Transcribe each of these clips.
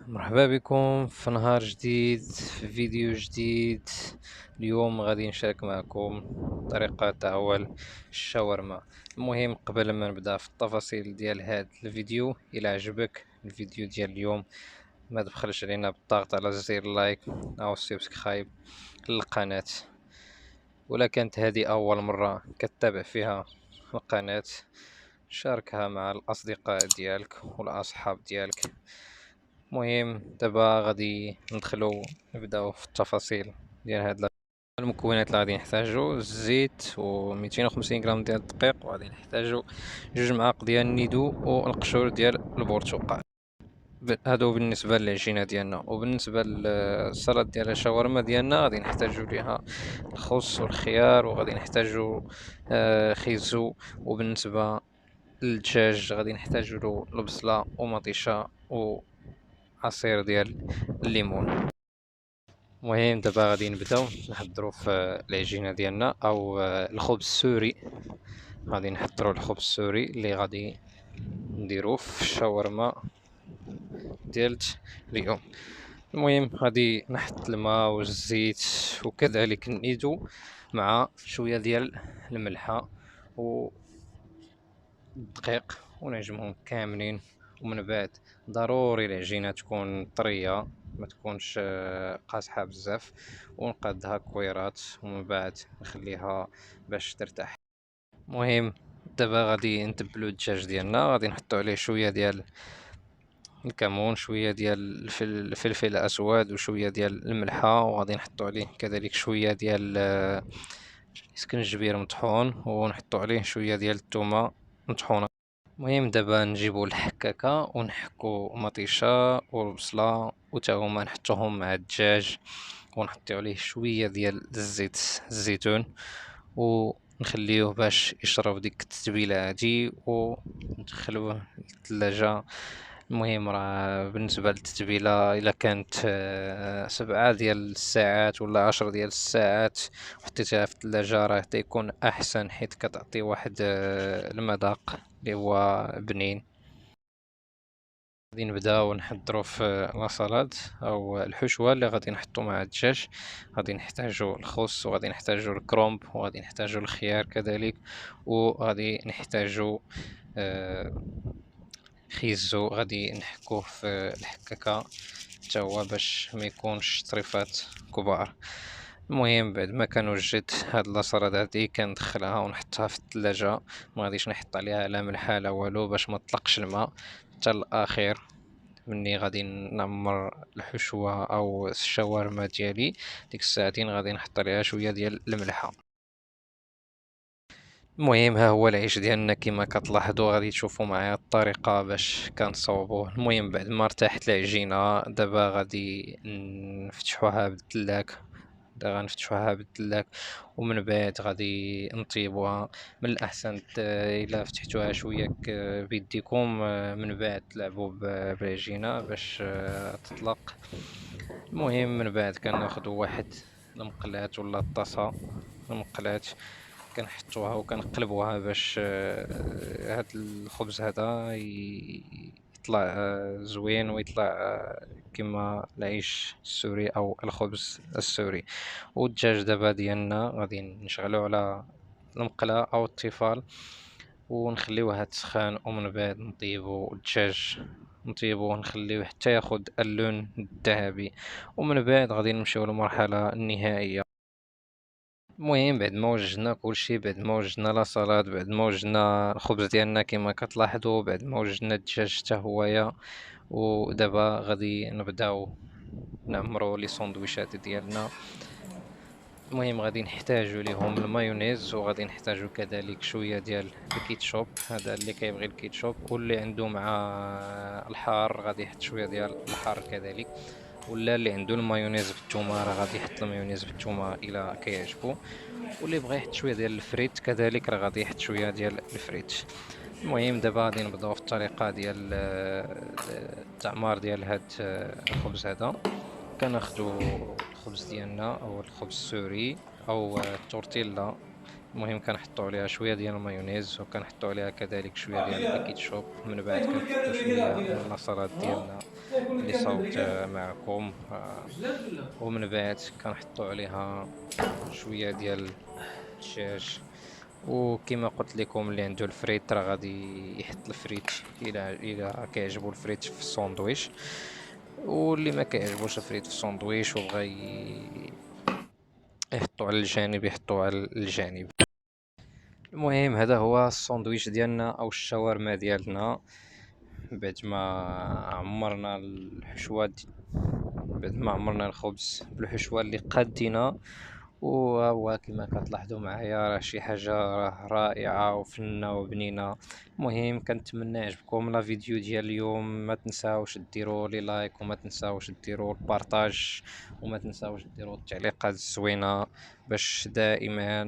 مرحبا بكم في نهار جديد في فيديو جديد. اليوم غادي نشارك معكم طريقة عمل الشاورما. المهم قبل ما نبدا في التفاصيل ديال هذا الفيديو، الى عجبك الفيديو ديال اليوم ما تبخلش علينا بالضغط على زر لايك او سبسكرايب للقناة. ولا كانت هذه اول مرة كتتابع فيها القناة، شاركها مع الاصدقاء ديالك والاصحاب ديالك. المهم دابا غادي نبداو في التفاصيل ديال هاد المكونات اللي غادي نحتاجو: الزيت و 250 غرام ديال الدقيق، وغادي نحتاجو 2 معالق ديال النيدو والقشور ديال البرتقال. هادو بالنسبه للعجينه ديالنا. وبالنسبه للسلطه ديال الشاورما ديالنا غادي نحتاجو ليها الخس والخيار، وغادي نحتاجو خيزو. وبالنسبه للدجاج غادي نحتاجو له البصله ومطيشه وعصير ديال الليمون. المهم دابا غادي نبداو نحضروا في العجينه ديالنا او الخبز السوري. غادي نحضروا الخبز السوري اللي غادي نديروه في الشاورما ديال اليوم. المهم غادي نحط الماء والزيت وكذلك النيدو مع شويه ديال الملحه والدقيق ونعجمهم كاملين. ومن بعد ضروري العجينه تكون طريه، ما تكونش قاصحه بزاف، ونقادها كويرات ومن بعد نخليها باش ترتاح. المهم دابا غادي نتبلو الدجاج ديالنا. غادي نحطو عليه شويه ديال الكمون، شويه ديال الفلفل الاسود وشويه ديال الملحه، وغادي نحطو عليه كذلك شويه ديال سكنجبير مطحون، ونحطو عليه شويه ديال الثومه مطحونه. المهم دابا نجيبو الحكاكه ونحكو مطيشه والبصله وتا هما نحطوهم مع الدجاج، ونحطيو عليه شويه ديال الزيت الزيتون ونخليوه باش يشرب ديك التتبيله هادي وندخلوه للثلاجه. المهم راه بالنسبه للتتبيله الا كانت 7 ديال الساعات ولا 10 ديال الساعات وحطيتها في الثلاجه راه تيكون احسن، حيت كتعطي واحد المذاق اللي هو بنين. غادي نبداو نحضروا في لاصالاد او الحشوه اللي غادي نحطو مع الدجاج. غادي نحتاجو الخس وغادي نحتاجو الكرومب وغادي نحتاجو الخيار كذلك، وغادي نحتاجو آه، خيزو غادي نحكوه في الحكاكه حتى هو باش ما يكونش طريفات كبار. المهم بعد ما كنوجد هاد لاصالاد هادي كندخلها ونحطها في الثلاجه، ما غاديش نحط عليها لا ملح لا والو باش ما تطلقش الماء حتى الاخير. مني غادي نعمر الحشوه او الشاورما ديالي ديك الساعتين غادي نحط عليها شويه ديال الملحه. المهم ها هو العيش ديالنا كما كتلاحظوا. غادي تشوفوا معايا الطريقه باش كنصاوبوه. المهم بعد ما ارتاحت العجينه دابا غادي نفتحوها بالدلاك. دابا غنفتحوها بالدلاك ومن بعد غادي نطيبوها. من الاحسن الا فتحتوها شويه بيديكم من بعد تلعبوا بالعجينه باش تطلق. المهم من بعد كناخذوا واحد المقلاة ولا الطاسه، المقلاة كنحطوها وكنقلبوها باش هاد الخبز هذا يطلع زوين ويطلع كما العيش السوري او الخبز السوري. والدجاج دابا ديالنا غادي نشغلو على المقلاة او التيفال ونخليوها تسخن، ومن بعد نطيبو الدجاج نطيبوه ونخليوه حتى ياخد اللون الذهبي، ومن بعد غادي نمشيو للمرحلة النهائية. المهم بعد ما وجدنا كلشي، بعد ما وجدنا لا صلاد، بعد ما وجدنا الخبز ديالنا كما كتلاحظوا، بعد ما وجدنا الدجاج حتى هويا، ودابا غادي نبداو نعمرو لي سندويشات ديالنا. المهم غادي نحتاجو ليهم المايونيز وغادي نحتاجو كذلك شويه ديال الكيتشوب. هذا اللي كيبغي الكيتشوب، واللي عنده مع الحار غادي يحط شويه ديال الحار كذلك، ولا اللي عنده المايونيز بالثومه راه غادي يحط المايونيز بالثومه الى كيعجبو، واللي بغى يحط شويه ديال الفريت كذلك راه غادي يحط شويه ديال الفريت. المهم دابا غادي نبداو في الطريقه ديال التعمار ديال هاد الخبز هذا. كناخدو الخبز ديالنا او الخبز السوري او التورتيلا. المهم كنحطو عليها شويه ديال المايونيز وكنحطو عليها كذلك شويه ديال الكيتشوب. من بعد كنحطو شويه من لاصالاد ديالنا اللي صوبت معكم. ومن بعد كنحطوا عليها شويه ديال الدجاج. وكما قلت لكم اللي عنده الفريت راه غادي يحط الفريت الى كيعجبو الفريت في الساندويتش، واللي ما كيعجبوش الفريت في الساندويتش وبغى يحطو على الجانب يحطو على الجانب. المهم هذا هو الساندويتش ديالنا او الشاورما ديالنا. بعد ما عمرنا الحشوة بعد ما عمرنا الخبز بالحشوة اللي قادينا، وهو كما كتلاحظوا معايا راه شي حاجه راه رائعه وفنه وبنينه. المهم كنتمنى يعجبكم لا فيديو ديال اليوم، ما تنساوش ديروا لي لايك وما تنساوش ديروا البارطاج وما تنساوش ديروا التعليقات الزوينه باش دائما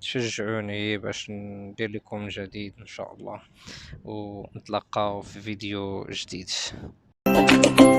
تشجعوني باش ندير لكم جديد ان شاء الله، ونتلاقاو في فيديو جديد.